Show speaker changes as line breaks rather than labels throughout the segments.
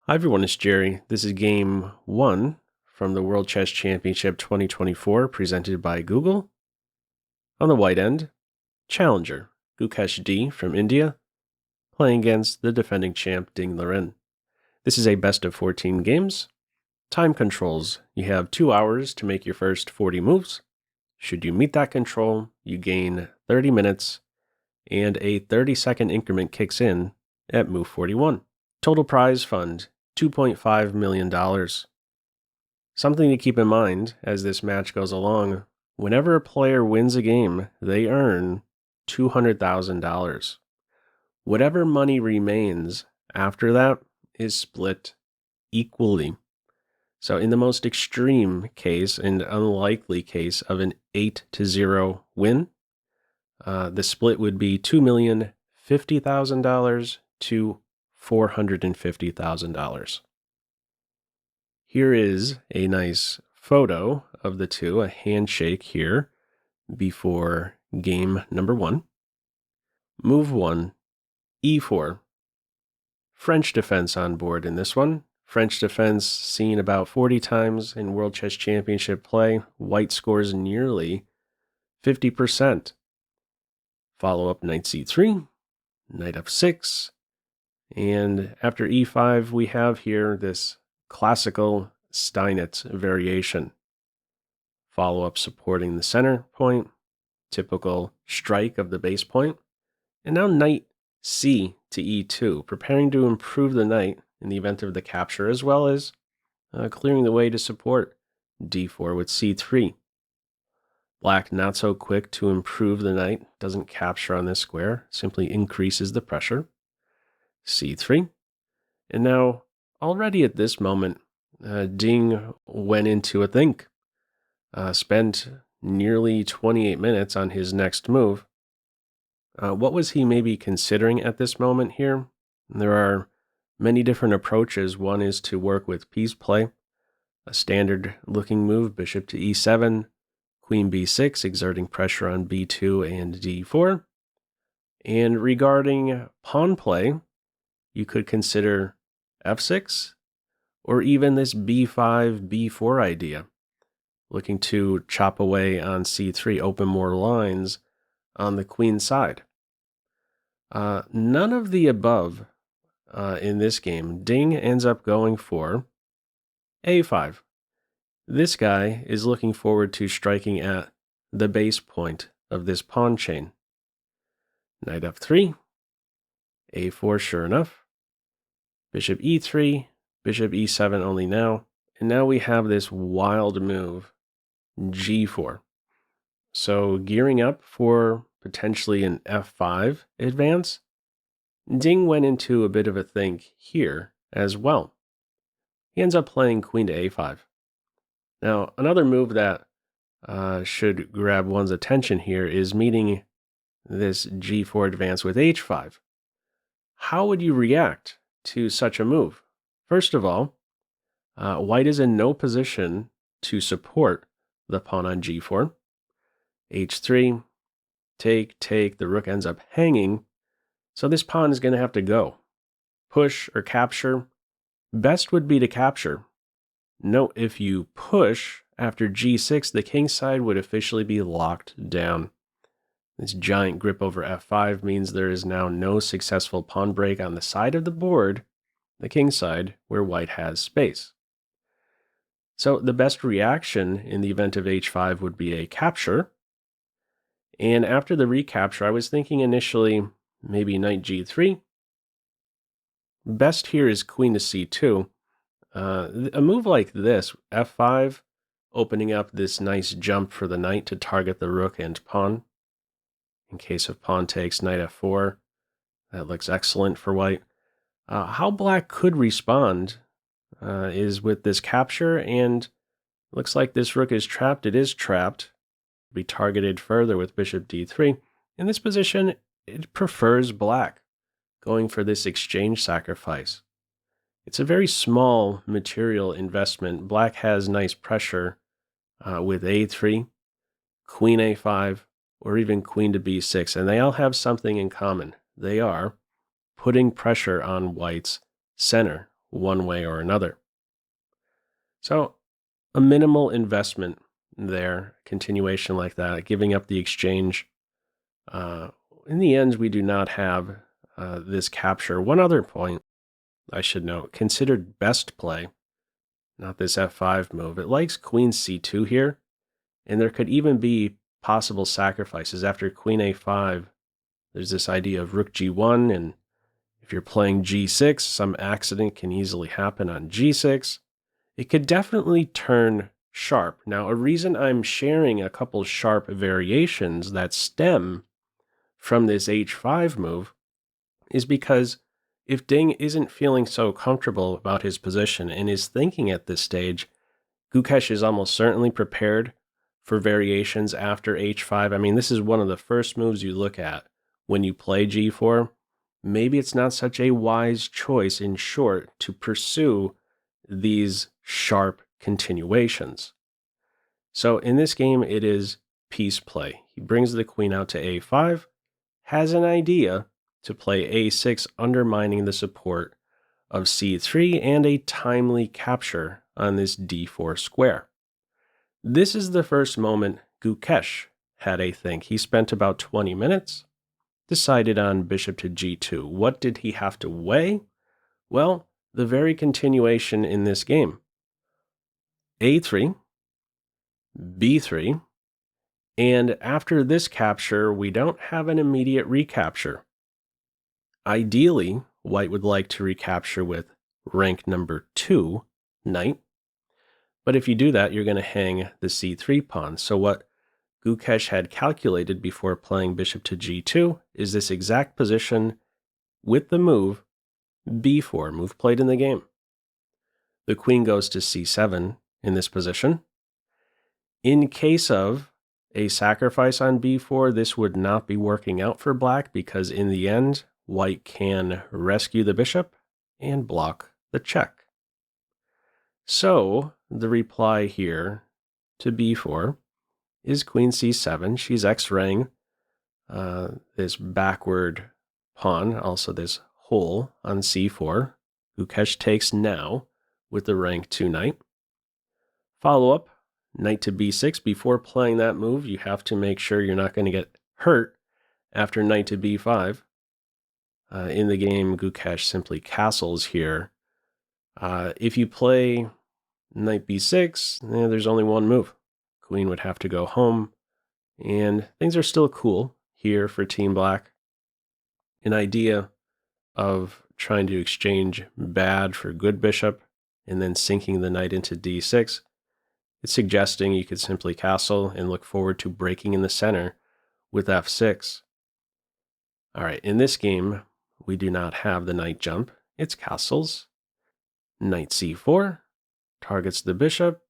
Hi everyone, it's Jerry. This is game 1 from the World Chess Championship 2024 presented by Google. On the white end, challenger Gukesh D from India playing against the defending champ Ding Liren. This is a best of 14 games. Time controls. You have 2 hours to make your first 40 moves. Should you meet that control, you gain 30 minutes and a 30-second increment kicks in at move 41. Total prize fund, $2.5 million. Something to keep in mind as this match goes along, whenever a player wins a game, they earn $200,000. Whatever money remains after that is split equally. So in the most extreme case and unlikely case of an 8-0 win, the split would be $2,050,000 to $450,000. Here is a nice photo of the two, a handshake here before game number 1. Move 1, e4. French defense on board in this one. French defense seen about 40 times in World Chess Championship play. White scores nearly 50%. Follow up knight c3, knight f6, and after e5 we have here this classical Steinitz variation. Follow up supporting the center point, typical strike of the base point, and now knight c to e2, preparing to improve the knight in the event of the capture, as well as clearing the way to support d4 with c3. Black not so quick to improve the knight, doesn't capture on this square, simply increases the pressure. c3. And now, already at this moment, Ding went into a think. Spent nearly 28 minutes on his next move. What was he maybe considering at this moment here? There are many different approaches. One is to work with piece play, a standard looking move, bishop to e7, queen b6, exerting pressure on b2 and d4. And regarding pawn play, you could consider f6 or even this b5, b4 idea, looking to chop away on c3, open more lines on the queen side. None of the above in this game. Ding ends up going for a5. This guy is looking forward to striking at the base point of this pawn chain. Knight f3, a4 sure enough, bishop e3, bishop e7 only now, and now we have this wild move, g4. So gearing up for potentially an f5 advance, Ding went into a bit of a think here as well. He ends up playing queen to a5. Now, another move that should grab one's attention here is meeting this g4 advance with h5. How would you react to such a move? First of all, white is in no position to support the pawn on g4. h3, take, the rook ends up hanging, so this pawn is going to have to go. Push or capture. Best would be to capture. Note, if you push after g6, the king side would officially be locked down. This giant grip over f5 means there is now no successful pawn break on the side of the board, the king side, where white has space. So the best reaction in the event of h5 would be a capture. And after the recapture, I was thinking initially maybe knight g3. Best here is queen to c2. A move like this, f5, opening up this nice jump for the knight to target the rook and pawn. In case of pawn takes, knight f4, that looks excellent for white. How black could respond is with this capture, and looks like this rook is trapped. It is trapped. Be targeted further with bishop d3. In this position, it prefers black, going for this exchange sacrifice. It's a very small material investment. Black has nice pressure with a3, queen a5, or even queen to b6, and they all have something in common. They are putting pressure on white's center, one way or another. So a minimal investment there, continuation like that, giving up the exchange. In the end, we do not have this capture. One other point I should note, considered best play, not this f5 move. It likes queen c2 here, and there could even be possible sacrifices. After queen a5, there's this idea of rook g1, and if you're playing g6, some accident can easily happen on g6. It could definitely turn sharp. Now, a reason I'm sharing a couple sharp variations that stem from this h5 move is because if Ding isn't feeling so comfortable about his position and is thinking at this stage, Gukesh is almost certainly prepared for variations after h5. I mean, this is one of the first moves you look at when you play g4. Maybe it's not such a wise choice in short to pursue these sharp continuations. So in this game, it is piece play. He brings the queen out to a5, has an idea to play a6, undermining the support of c3 and a timely capture on this d4 square. This is the first moment Gukesh had a think. He spent about 20 minutes, decided on bishop to g2. What did he have to weigh? Well, the very continuation in this game. a3, b3, and after this capture, we don't have an immediate recapture. Ideally, white would like to recapture with rank number 2, knight. But if you do that, you're going to hang the c3 pawn. So what Gukesh had calculated before playing bishop to g2 is this exact position with the move b4, move played in the game. The queen goes to c7 in this position. In case of a sacrifice on b4, this would not be working out for black because in the end, white can rescue the bishop and block the check. So the reply here to b4 is queen c7. She's x-raying this backward pawn, also this hole on c4. Gukesh takes now with the rank 2 knight. Follow up, knight to b6. Before playing that move, you have to make sure you're not going to get hurt after knight to b5. In the game, Gukesh simply castles here. If you play knight b6, there's only one move. Queen would have to go home, and things are still cool here for Team Black. An idea of trying to exchange bad for good bishop and then sinking the knight into d6. It's suggesting you could simply castle and look forward to breaking in the center with f6. All right, in this game, we do not have the knight jump. It's castles. Knight c4 targets the bishop.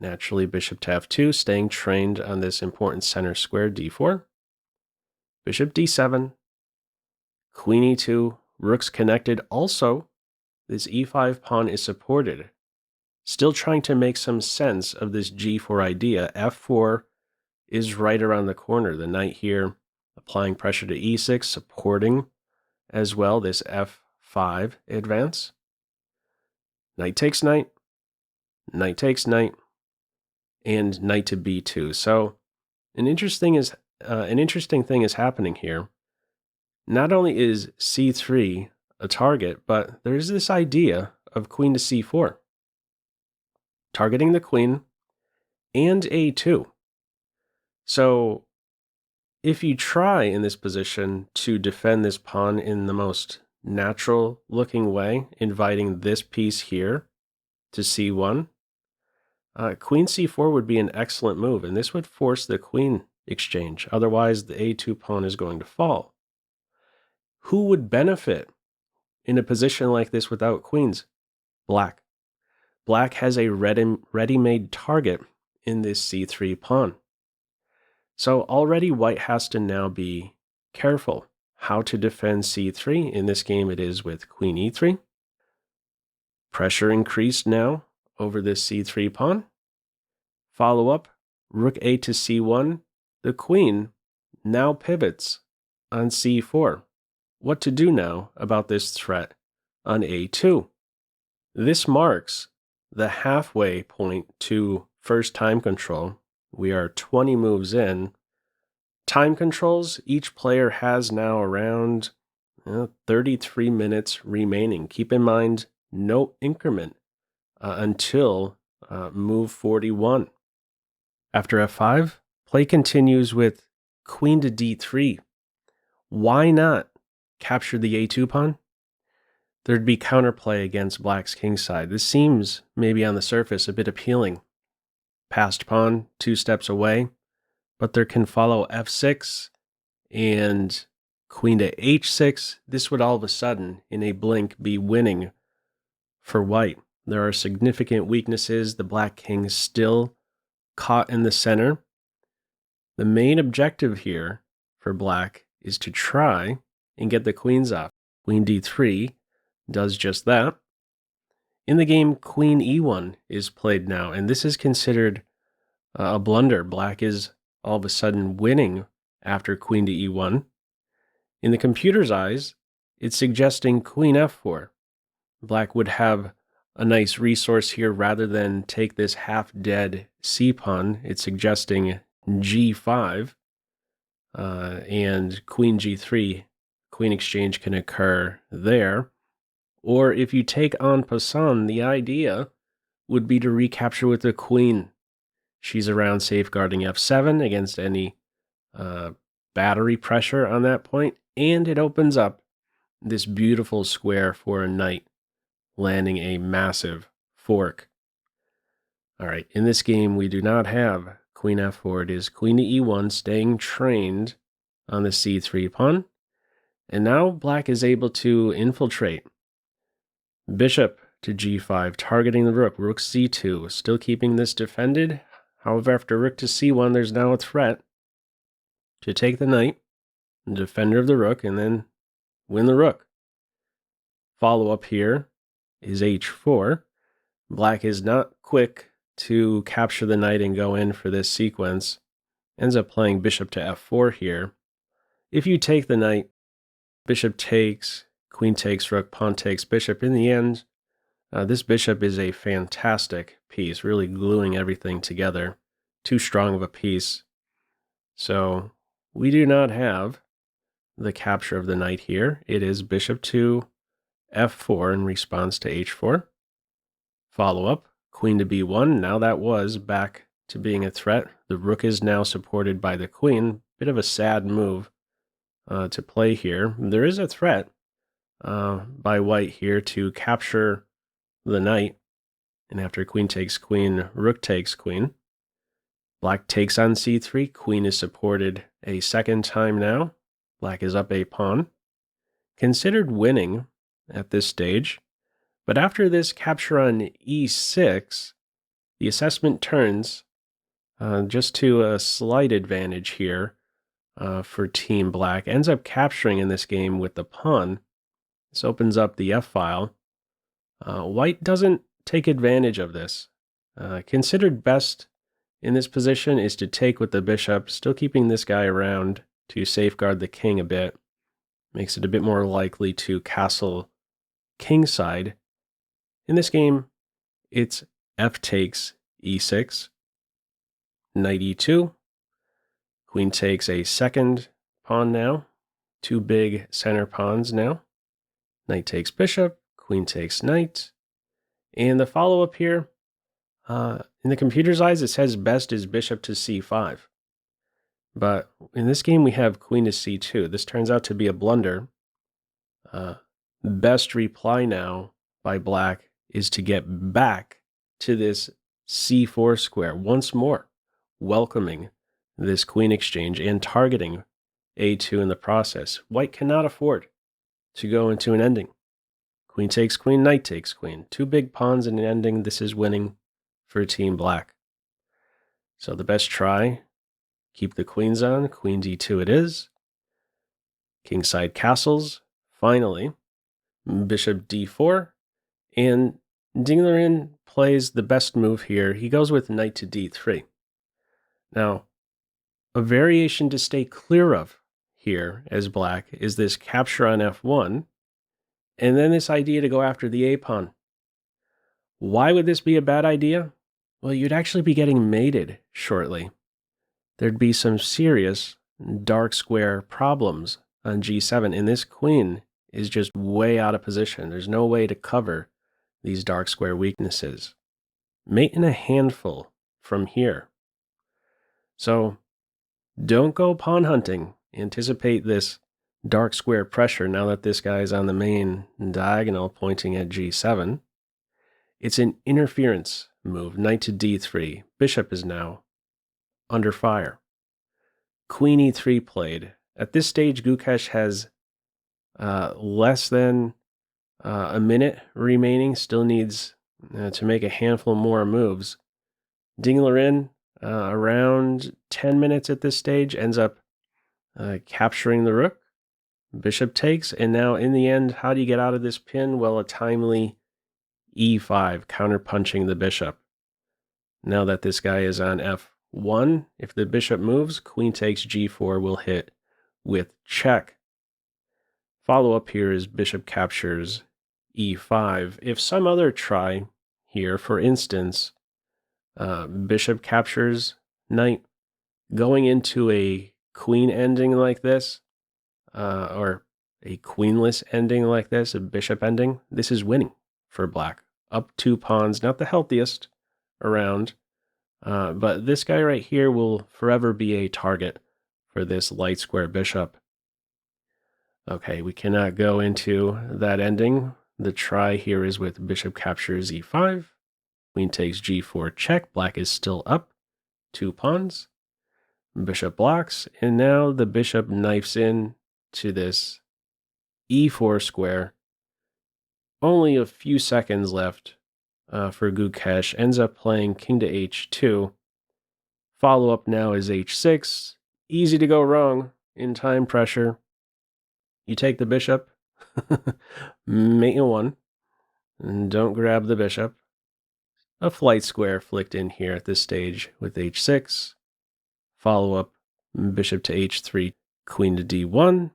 Naturally, bishop to f2, staying trained on this important center square d4. Bishop d7. Queen e2. Rooks connected. Also, this e5 pawn is supported. Still trying to make some sense of this g4 idea. f4 is right around the corner. The knight here applying pressure to e6, supporting as well this f5 advance. Knight takes knight, knight takes knight, and knight to b2. So an interesting thing is happening here. Not only is c3 a target, but there's this idea of queen to c4, targeting the queen and a2. So if you try in this position to defend this pawn in the most natural looking way, inviting this piece here to c1, queen c4 would be an excellent move, and this would force the queen exchange. Otherwise, the a2 pawn is going to fall. Who would benefit in a position like this without queens? Black. Black has a ready-made target in this c3 pawn. So already white has to now be careful how to defend c3. In this game, it is with queen e3. Pressure increased now over this c3 pawn. Follow up, rook a to c1. The queen now pivots on c4. What to do now about this threat on a2? This marks the halfway point to first time control. We are 20 moves in. Time controls, each player has now around 33 minutes remaining. Keep in mind, no increment until move 41. After f5, play continues with queen to d3. Why not capture the a2 pawn? There'd be counterplay against black's kingside. This seems, maybe on the surface, a bit appealing. Passed pawn, 2 steps away, but there can follow f6 and queen to h6. This would all of a sudden, in a blink, be winning for white. There are significant weaknesses. The black king is still caught in the center. The main objective here for black is to try and get the queens off. Queen d3 does just that. In the game, queen e1 is played now, and this is considered a blunder. Black is all of a sudden winning after queen to e1. In the computer's eyes, it's suggesting queen f4. Black would have a nice resource here rather than take this half-dead c-pawn. It's suggesting g5 and queen g3. Queen exchange can occur there. Or if you take en passant, the idea would be to recapture with the queen. She's around safeguarding f7 against any battery pressure on that point, and it opens up this beautiful square for a knight, landing a massive fork. All right, in this game, we do not have queen f4. It is queen to e1, staying trained on the c3 pawn. And now black is able to infiltrate. Bishop to g5, targeting the rook. Rook c2, still keeping this defended. However, after rook to c1, there's now a threat to take the knight, the defender of the rook, and then win the rook. Follow-up here is h4. Black is not quick to capture the knight and go in for this sequence. Ends up playing bishop to f4 here. If you take the knight, bishop takes, queen takes, rook, pawn takes, bishop. In the end, this bishop is a fantastic piece, really gluing everything together. Too strong of a piece. So we do not have the capture of the knight here. It is bishop to f4 in response to h4. Follow up, queen to b1. Now that was back to being a threat. The rook is now supported by the queen. Bit of a sad move to play here. There is a threat by white here to capture the knight. And after queen takes queen, rook takes queen. Black takes on c3. Queen is supported a second time now. Black is up a pawn. Considered winning at this stage. But after this capture on e6, the assessment turns just to a slight advantage here for Team Black. Ends up capturing in this game with the pawn. This opens up the f-file. White doesn't take advantage of this. Considered best in this position is to take with the bishop, still keeping this guy around to safeguard the king a bit. Makes it a bit more likely to castle kingside. In this game, it's f takes e6, knight e2, queen takes a second pawn now, 2 big center pawns now, knight takes bishop, queen takes knight, and the follow-up here, in the computer's eyes, it says best is bishop to c5. But in this game, we have queen to c2. This turns out to be a blunder. Best reply now by black is to get back to this c4 square once more, welcoming this queen exchange and targeting a2 in the process. White cannot afford to go into an ending. Queen takes queen, knight takes queen. 2 big pawns in an ending. This is winning for Team Black. So the best try, keep the queens on. Queen d2 it is. Kingside castles. Finally, bishop d4. And Ding Liren plays the best move here. He goes with knight to d3. Now, a variation to stay clear of here as black is this capture on f1, and then this idea to go after the a pawn. Why would this be a bad idea? Well, you'd actually be getting mated shortly. There'd be some serious dark square problems on g7, and this queen is just way out of position. There's no way to cover these dark square weaknesses. Mate in a handful from here. So don't go pawn hunting. Anticipate this dark square pressure now that this guy is on the main diagonal pointing at g7. It's an interference move. Knight to d3. Bishop is now under fire. Queen e3 played. At this stage, Gukesh has less than a minute remaining. Still needs to make a handful more moves. Ding Liren, around 10 minutes at this stage, ends up capturing the rook. Bishop takes, and now in the end, how do you get out of this pin? Well, a timely e5, counterpunching the bishop. Now that this guy is on f1, if the bishop moves, queen takes g4 will hit with check. Follow up here is bishop captures e5. If some other try here, for instance, bishop captures knight, going into a queen ending like this, or a queenless ending like this, a bishop ending, this is winning for black. Up 2 pawns, not the healthiest around, but this guy right here will forever be a target for this light square bishop. Okay, we cannot go into that ending. The try here is with bishop captures e5, queen takes g4 check, black is still up 2 pawns, bishop blocks, and now the bishop knifes in to this e4 square. Only a few seconds left for Gukesh. Ends up playing king to h2. Follow up now is h6. Easy to go wrong in time pressure. You take the bishop, mate in 1, and don't grab the bishop. A flight square flicked in here at this stage with h6. Follow up, bishop to h3, queen to d1,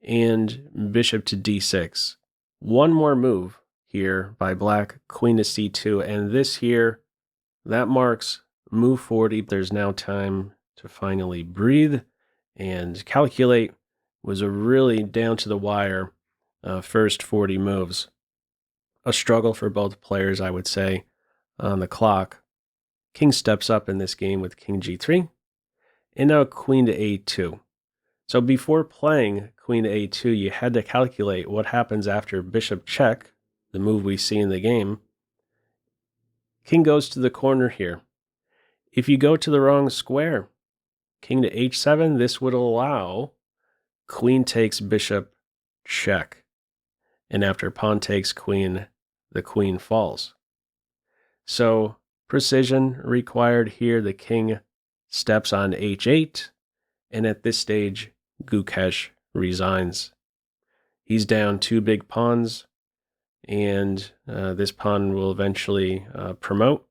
and bishop to d6. One more move here by black, queen to c2, and this here, that marks move 40. There's now time to finally breathe and calculate. Was a really down to the wire first 40 moves. A struggle for both players, I would say, on the clock. King steps up in this game with king g3, and now queen to a2. So before playing queen to a2, you had to calculate what happens after bishop check, the move we see in the game. King goes to the corner here. If you go to the wrong square, king to h7, this would allow queen takes bishop check. And after pawn takes queen, the queen falls. So precision required here. The king steps on h8. And at this stage, Gukesh resigns. He's down 2 big pawns. And this pawn will eventually promote.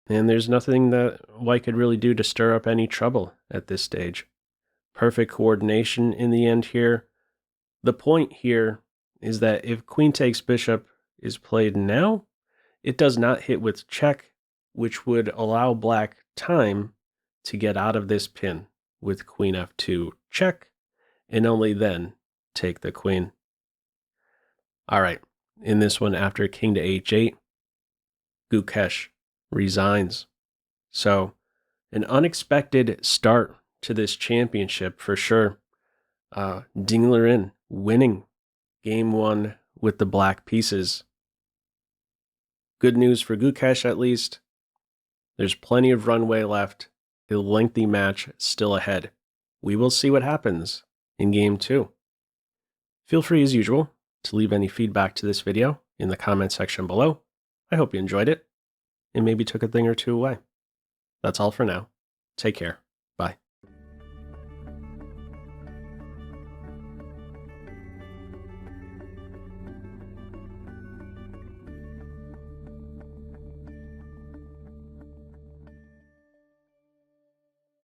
And there's nothing that white could really do to stir up any trouble at this stage. Perfect coordination in the end here. The point here is that if queen takes bishop is played now, it does not hit with check, which would allow black time to get out of this pin with queen f2 check, and only then take the queen. All right, in this one, after king to h8, Gukesh resigns. So an unexpected start to this championship for sure. Ding Liren winning game 1 with the black pieces. Good news for Gukesh at least. There's plenty of runway left. A lengthy match still ahead. We will see what happens in game 2. Feel free as usual to leave any feedback to this video in the comment section below. I hope you enjoyed it and maybe took a thing or two away. That's all for now. Take care. Bye.